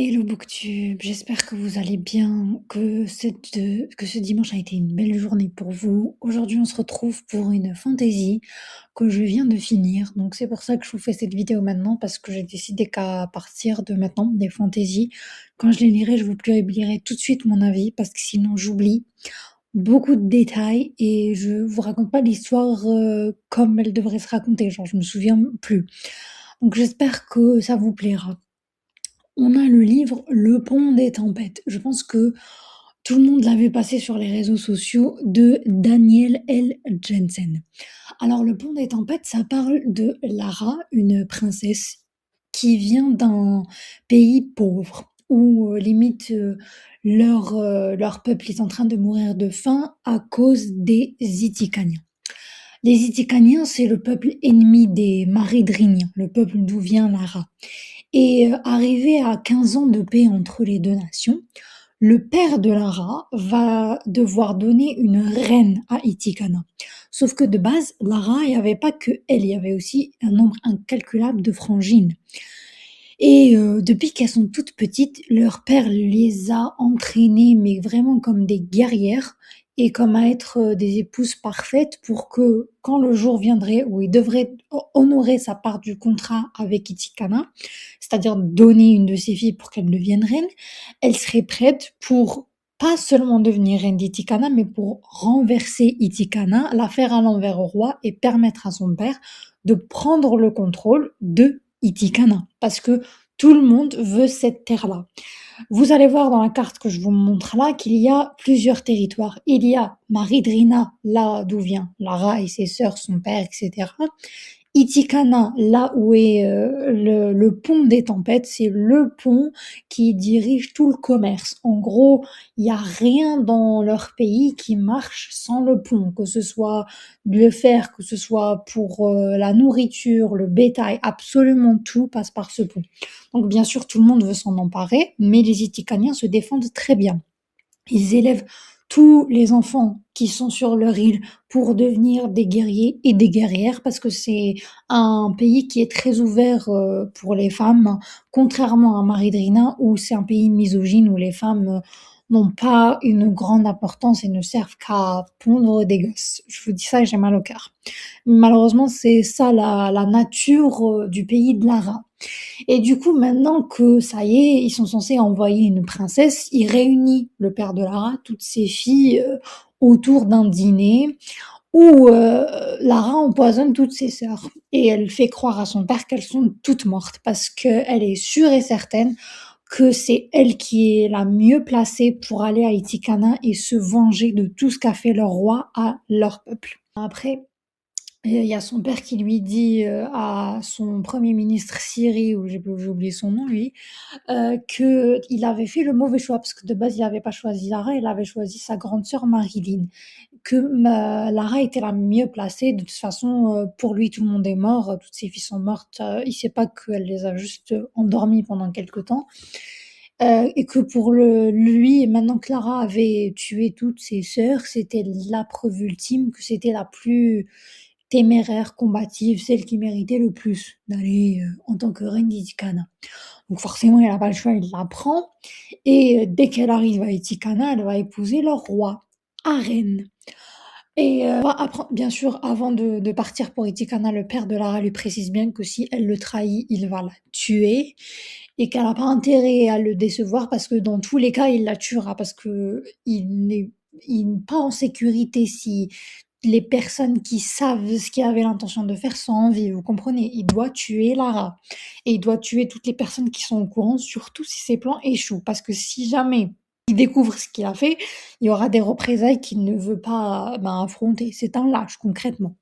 Hello Booktube, j'espère que vous allez bien, que ce dimanche a été une belle journée pour vous. Aujourd'hui, on se retrouve pour une fantaisie que je viens de finir. Donc c'est pour ça que je vous fais cette vidéo maintenant, parce que j'ai décidé qu'à partir de maintenant, des fantaisies, quand je les lirai, je vous publierai tout de suite mon avis, parce que sinon j'oublie beaucoup de détails et je vous raconte pas l'histoire comme elle devrait se raconter, genre je me souviens plus. Donc j'espère que ça vous plaira. On a le livre Le pont des tempêtes. Je pense que tout le monde l'avait passé sur les réseaux sociaux, de Daniel L. Jensen. Alors, Le pont des tempêtes, ça parle de Lara, une princesse qui vient d'un pays pauvre où limite leur peuple est en train de mourir de faim à cause des Itikaniens. Les Itikaniens, c'est le peuple ennemi des Maridriniens, le peuple d'où vient Lara. Et arrivé à 15 ans de paix entre les deux nations, le père de Lara va devoir donner une reine à Itikana. Sauf que de base, Lara, il n'y avait pas que elle, il y avait aussi un nombre incalculable de frangines. Et depuis qu'elles sont toutes petites, leur père les a entraînées, mais vraiment comme des guerrières et comme à être des épouses parfaites pour que quand le jour viendrait où il devrait honorer sa part du contrat avec Itikana, c'est-à-dire donner une de ses filles pour qu'elle devienne reine, elle serait prête pour pas seulement devenir reine d'Itikana, mais pour renverser Itikana, la faire à l'envers au roi et permettre à son père de prendre le contrôle de Itikana, parce que tout le monde veut cette terre-là. Vous allez voir dans la carte que je vous montre là qu'il y a plusieurs territoires. Il y a Maridrina, là d'où vient Lara et ses sœurs, son père, etc. Itikana, là où est le pont des tempêtes, c'est le pont qui dirige tout le commerce. En gros, il n'y a rien dans leur pays qui marche sans le pont, que ce soit le fer, que ce soit pour la nourriture, le bétail, absolument tout passe par ce pont. Donc bien sûr, tout le monde veut s'en emparer, mais les Itikaniens se défendent très bien. Ils élèvent tous les enfants qui sont sur leur île pour devenir des guerriers et des guerrières, parce que c'est un pays qui est très ouvert pour les femmes, contrairement à Maridrina où c'est un pays misogyne où les femmes n'ont pas une grande importance et ne servent qu'à pondre des gosses. Je vous dis ça et j'ai mal au cœur. Malheureusement, c'est ça la nature du pays de Lara. Et du coup, maintenant que ça y est, ils sont censés envoyer une princesse, il réunit le père de Lara, toutes ses filles, autour d'un dîner où Lara empoisonne toutes ses sœurs. Et elle fait croire à son père qu'elles sont toutes mortes parce qu'elle est sûre et certaine que c'est elle qui est la mieux placée pour aller à Itikana et se venger de tout ce qu'a fait leur roi à leur peuple. Après, il y a son père qui lui dit à son premier ministre Siri, ou j'ai oublié son nom lui, qu'il avait fait le mauvais choix, parce que de base il n'avait pas choisi Lara, il avait choisi sa grande sœur Marilyn. Que Lara était la mieux placée, de toute façon pour lui tout le monde est mort, toutes ses filles sont mortes, il sait pas qu'elle les a juste endormies pendant quelque temps. Et que pour lui, maintenant que Lara avait tué toutes ses sœurs, c'était la preuve ultime que c'était la plus téméraire, combative, celle qui méritait le plus d'aller en tant que reine d'Itikana. Donc forcément, elle n'a pas le choix, il la prend. Et dès qu'elle arrive à Itikana, elle va épouser le roi, Aren. Et bien sûr, avant de partir pour Itikana, le père de Lara lui précise bien que si elle le trahit, il va la tuer et qu'elle n'a pas intérêt à le décevoir parce que dans tous les cas, il la tuera parce que il n'est pas en sécurité si les personnes qui savent ce qu'il avait l'intention de faire sont en vie, vous comprenez? Il doit tuer Lara et il doit tuer toutes les personnes qui sont au courant, surtout si ses plans échouent, parce que si jamais il découvre ce qu'il a fait, il y aura des représailles qu'il ne veut pas affronter. C'est un lâche, concrètement.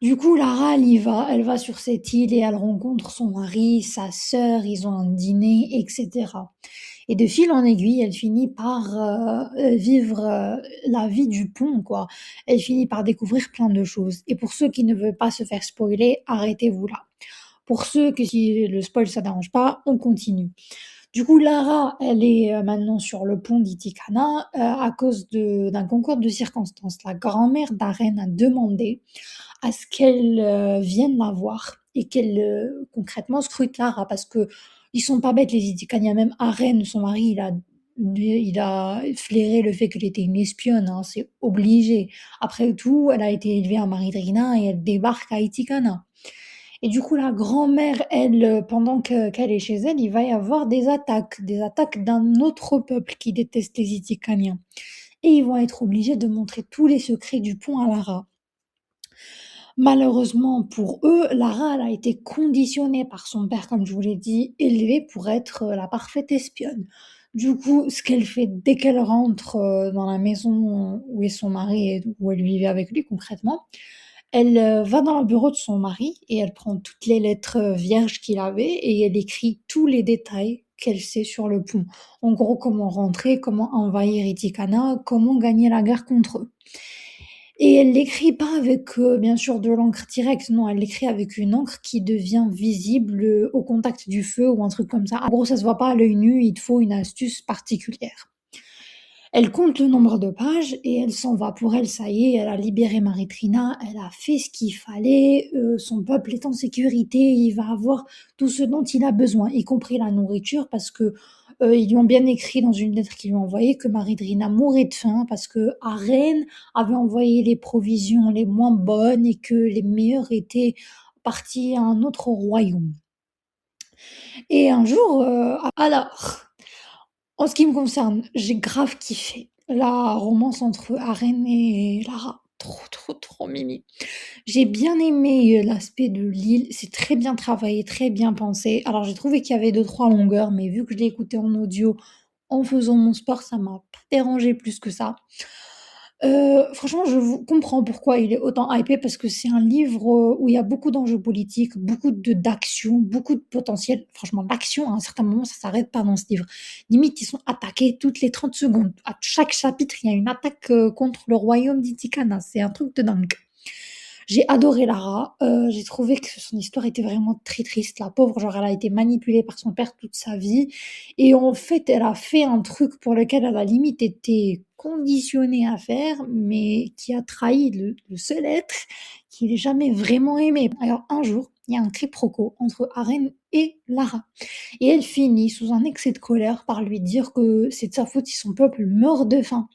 Du coup, Lara, elle va sur cette île et elle rencontre son mari, sa sœur, ils ont un dîner, etc. Et de fil en aiguille, elle finit par vivre la vie du pont, quoi. Elle finit par découvrir plein de choses. Et pour ceux qui ne veulent pas se faire spoiler, arrêtez-vous là. Pour ceux que si le spoil ça dérange pas, on continue. Du coup, Lara, elle est maintenant sur le pont d'Itikana à cause d'un concours de circonstances. La grand-mère d'Aren a demandé à ce qu'elle vienne la voir et qu'elle concrètement scrute Lara parce que Ils sont pas bêtes les Itikania, même Aren, son mari, il a flairé le fait qu'elle était une espionne, hein, c'est obligé. Après tout, elle a été élevée à Maridrina et elle débarque à Itikana. Et du coup, la grand-mère, elle, pendant qu'elle est chez elle, il va y avoir des attaques d'un autre peuple qui déteste les Itikaniens. Et ils vont être obligés de montrer tous les secrets du pont à Lara. Malheureusement pour eux, Lara, elle a été conditionnée par son père, comme je vous l'ai dit, élevée pour être la parfaite espionne. Du coup, ce qu'elle fait dès qu'elle rentre dans la maison où est son mari et où elle vivait avec lui concrètement, elle va dans le bureau de son mari et elle prend toutes les lettres vierges qu'il avait et elle écrit tous les détails qu'elle sait sur le pont. En gros, comment rentrer, comment envahir Itikana, comment gagner la guerre contre eux. Et elle l'écrit pas avec, bien sûr, de l'encre directe, non, elle l'écrit avec une encre qui devient visible, au contact du feu ou un truc comme ça. En gros, ça se voit pas à l'œil nu, il te faut une astuce particulière. Elle compte le nombre de pages et elle s'en va. Pour elle, ça y est, elle a libéré Maritrina, elle a fait ce qu'il fallait, son peuple est en sécurité, il va avoir tout ce dont il a besoin, y compris la nourriture, parce que ils lui ont bien écrit dans une lettre qu'ils lui ont envoyée que Maridrina mourait de faim parce que Arène avait envoyé les provisions les moins bonnes et que les meilleures étaient parties à un autre royaume. Et un jour, alors, en ce qui me concerne, j'ai grave kiffé la romance entre Aren et Lara. Trop, trop, trop mimi. J'ai bien aimé l'aspect de l'île. C'est très bien travaillé, très bien pensé. Alors, j'ai trouvé qu'il y avait deux, trois longueurs, mais vu que je l'ai écouté en audio en faisant mon sport, ça m'a pas dérangé plus que ça. Franchement, je vous comprends pourquoi il est autant hypé parce que c'est un livre, où il y a beaucoup d'enjeux politiques, beaucoup d'action, beaucoup de potentiel. Franchement, l'action, à un certain moment, ça s'arrête pas dans ce livre. Limite, ils sont attaqués toutes les 30 secondes. À chaque chapitre, il y a une attaque, contre le royaume d'Itikana. C'est un truc de dingue. J'ai adoré Lara, j'ai trouvé que son histoire était vraiment très triste. La pauvre, genre, elle a été manipulée par son père toute sa vie et en fait, elle a fait un truc pour lequel elle a limite été conditionnée à faire, mais qui a trahi le seul être qu'il ait jamais vraiment aimé. Alors un jour, il y a un quiproquo entre Aren et Lara et elle finit sous un excès de colère par lui dire que c'est de sa faute si son peuple meurt de faim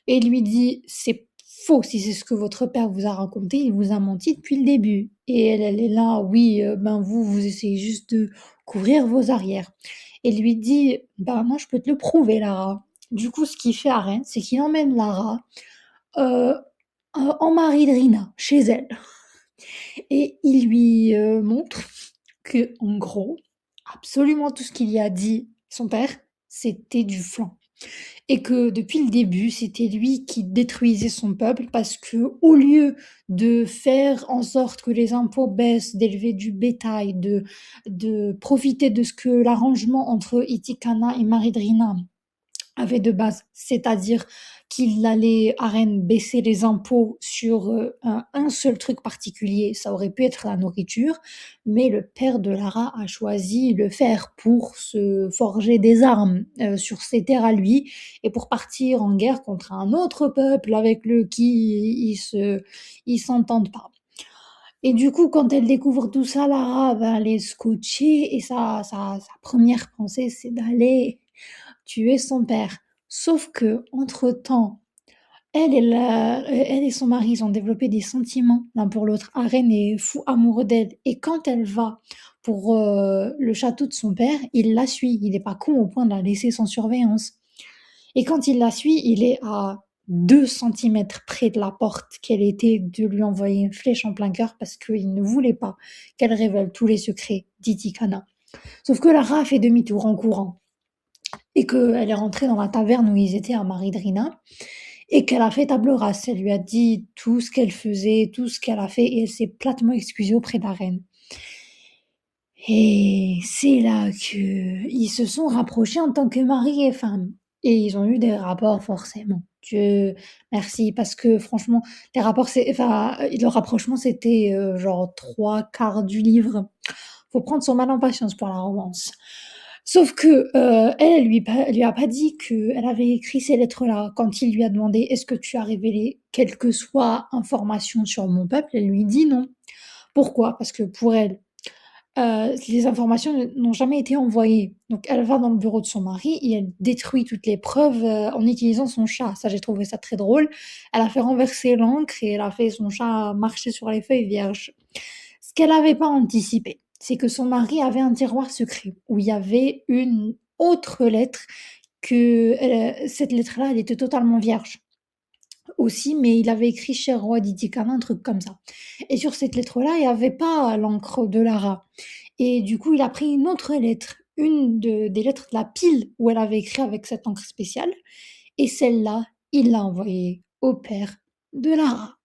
et il lui dit: «C'est faux si c'est ce que votre père vous a raconté, il vous a menti depuis le début». Et elle, elle est là: «Oui, ben, vous essayez juste de couvrir vos arrières». Et lui dit: «Bah, moi je peux te le prouver Lara». Du coup, ce qu'il fait à Rennes, c'est qu'il emmène Lara, heu, en Maridrina, chez elle et il lui, montre que en gros, absolument tout ce qu'il y a dit son père, c'était du flan. Et que depuis le début, c'était lui qui détruisait son peuple parce que au lieu de faire en sorte que les impôts baissent, d'élever du bétail, de profiter de ce que l'arrangement entre Itikana et Maridrina avait de base, c'est-à-dire qu'il allait à Rennes baisser les impôts sur un seul truc particulier, ça aurait pu être la nourriture, mais le père de Lara a choisi le fer pour se forger des armes sur ses terres à lui et pour partir en guerre contre un autre peuple avec le qui ils s'entendent pas. Et du coup, quand elle découvre tout ça, Lara, ben, elle est scotchée et sa première pensée, c'est d'aller tuer son père. Sauf que entre temps, elle et son mari, ils ont développé des sentiments l'un pour l'autre. Aren est fou amoureux d'elle et quand elle va pour, le château de son père, il la suit. Il est pas con au point de la laisser sans surveillance et quand il la suit, il est à 2 centimètres près de la porte qu'elle était de lui envoyer une flèche en plein cœur parce qu'il ne voulait pas qu'elle révèle tous les secrets d'Itikana. Sauf que Lara a fait demi-tour en courant et qu'elle est rentrée dans la taverne où ils étaient à Maridrina et qu'elle a fait table rase. Elle lui a dit tout ce qu'elle faisait, tout ce qu'elle a fait et elle s'est platement excusée auprès de la reine. Et c'est là qu'ils se sont rapprochés en tant que mari et femme. Et ils ont eu des rapports forcément. Dieu merci parce que franchement, les rapports, enfin, le rapprochement, c'était genre trois quarts du livre. Faut prendre son mal en patience pour la romance. Sauf que, elle lui a pas dit qu'elle avait écrit ces lettres-là. Quand il lui a demandé: «Est-ce que tu as révélé quelle que soit information sur mon peuple?» elle lui dit: «Non». Pourquoi? Parce que pour elle, les informations n'ont jamais été envoyées. Donc elle va dans le bureau de son mari et elle détruit toutes les preuves, en utilisant son chat. Ça, j'ai trouvé ça très drôle. Elle a fait renverser l'encre et elle a fait son chat marcher sur les feuilles vierges. Ce qu'elle n'avait pas anticipé, c'est que son mari avait un tiroir secret où il y avait une autre lettre que, cette lettre-là, elle était totalement vierge aussi, mais il avait écrit «Cher roi Didikana», un truc comme ça. Et sur cette lettre-là, il y avait pas l'encre de Lara. Et du coup, il a pris une autre lettre, des lettres de la pile où elle avait écrit avec cette encre spéciale, et celle-là, il l'a envoyée au père de Lara.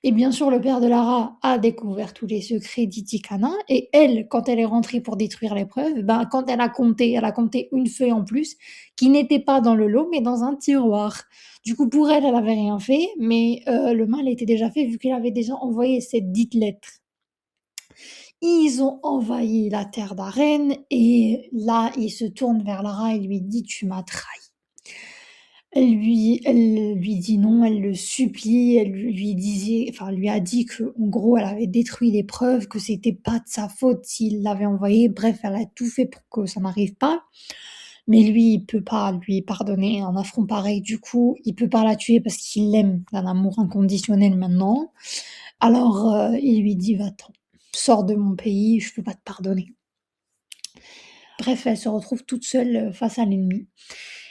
Et bien sûr, le père de Lara a découvert tous les secrets d'Itikana, et elle, quand elle est rentrée pour détruire les preuves, ben, quand elle a compté une feuille en plus qui n'était pas dans le lot, mais dans un tiroir. Du coup, pour elle, elle avait rien fait, mais le mal était déjà fait vu qu'elle avait déjà envoyé cette dite lettre. Ils ont envahi la terre d'Aren et là, il se tourne vers Lara et lui dit: «Tu m'as trahi». Elle lui dit non, elle le supplie, elle lui disait enfin, elle lui a dit qu'en gros, elle avait détruit les preuves, que c'était pas de sa faute s'il l'avait envoyée. Bref, elle a tout fait pour que ça n'arrive pas. Mais lui, il peut pas lui pardonner un affront pareil. Du coup, il peut pas la tuer parce qu'il l'aime d'un amour inconditionnel maintenant. Alors, il lui dit: «Va-t'en, sors de mon pays, je peux pas te pardonner». Bref, elle se retrouve toute seule, face à l'ennemi.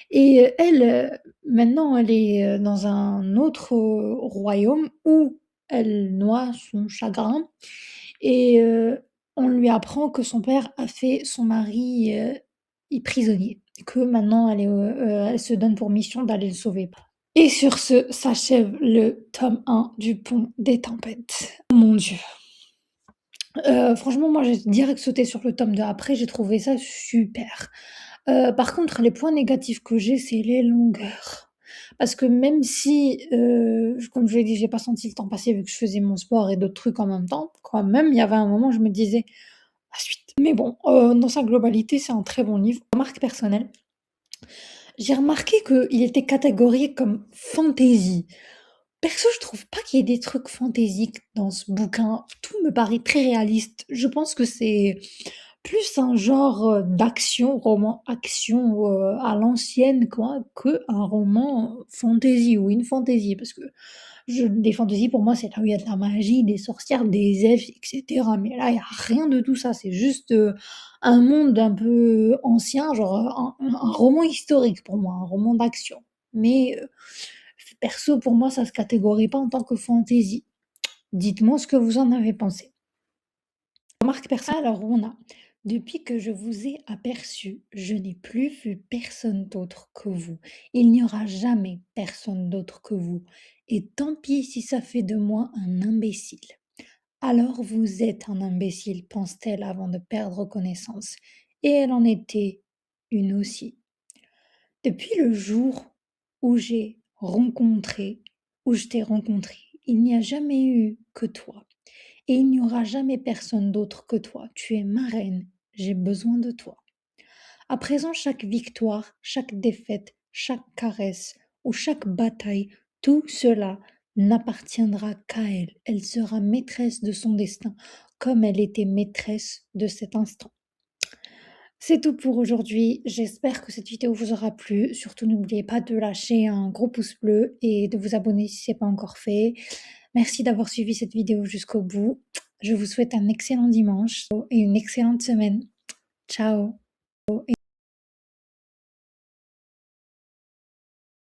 Et elle, maintenant, elle est, dans un autre, royaume où elle noie son chagrin et on lui apprend que son père a fait son mari, prisonnier, que maintenant elle se donne pour mission d'aller le sauver. Et sur ce s'achève le tome 1 du Pont des Tempêtes. Oh mon Dieu! Franchement, moi, j'ai direct sauté sur le tome 2 après, j'ai trouvé ça super. Par contre, les points négatifs que j'ai, c'est les longueurs. Parce que même si, comme je l'ai dit, j'ai pas senti le temps passer vu que je faisais mon sport et d'autres trucs en même temps, quand même, il y avait un moment, où je me disais: «La suite». Mais bon, dans sa globalité, c'est un très bon livre. Remarque personnelle, j'ai remarqué qu'il était catégorié comme fantasy. Perso, je trouve pas qu'il y ait des trucs fantaisiques dans ce bouquin. Tout me paraît très réaliste. Je pense que c'est plus un genre, d'action, roman action, à l'ancienne quoi, qu'un roman fantasy ou une fantasy. Parce que des fantaisies pour moi, c'est là où il y a de la magie, des sorcières, des elfes et cetera. Mais là, il y a rien de tout ça. C'est juste, un monde un peu ancien, genre, un roman historique pour moi, un roman d'action. Mais, perso, pour moi, ça se catégorise pas en tant que fantasy. Dites-moi ce que vous en avez pensé. Remarque personnelle, alors on a: «Depuis que je vous ai aperçu, je n'ai plus vu personne d'autre que vous. Il n'y aura jamais personne d'autre que vous. Et tant pis si ça fait de moi un imbécile». «Alors vous êtes un imbécile», pense-t-elle avant de perdre connaissance. Et elle en était une aussi. Depuis le jour où je t'ai rencontré, il n'y a jamais eu que toi. Et il n'y aura jamais personne d'autre que toi. Tu es ma reine, j'ai besoin de toi. À présent, chaque victoire, chaque défaite, chaque caresse ou chaque bataille, tout cela n'appartiendra qu'à elle. Elle sera maîtresse de son destin, comme elle était maîtresse de cet instant. C'est tout pour aujourd'hui. J'espère que cette vidéo vous aura plu. Surtout, n'oubliez pas de lâcher un gros pouce bleu et de vous abonner si ce n'est pas encore fait. Merci d'avoir suivi cette vidéo jusqu'au bout. Je vous souhaite un excellent dimanche et une excellente semaine. Ciao.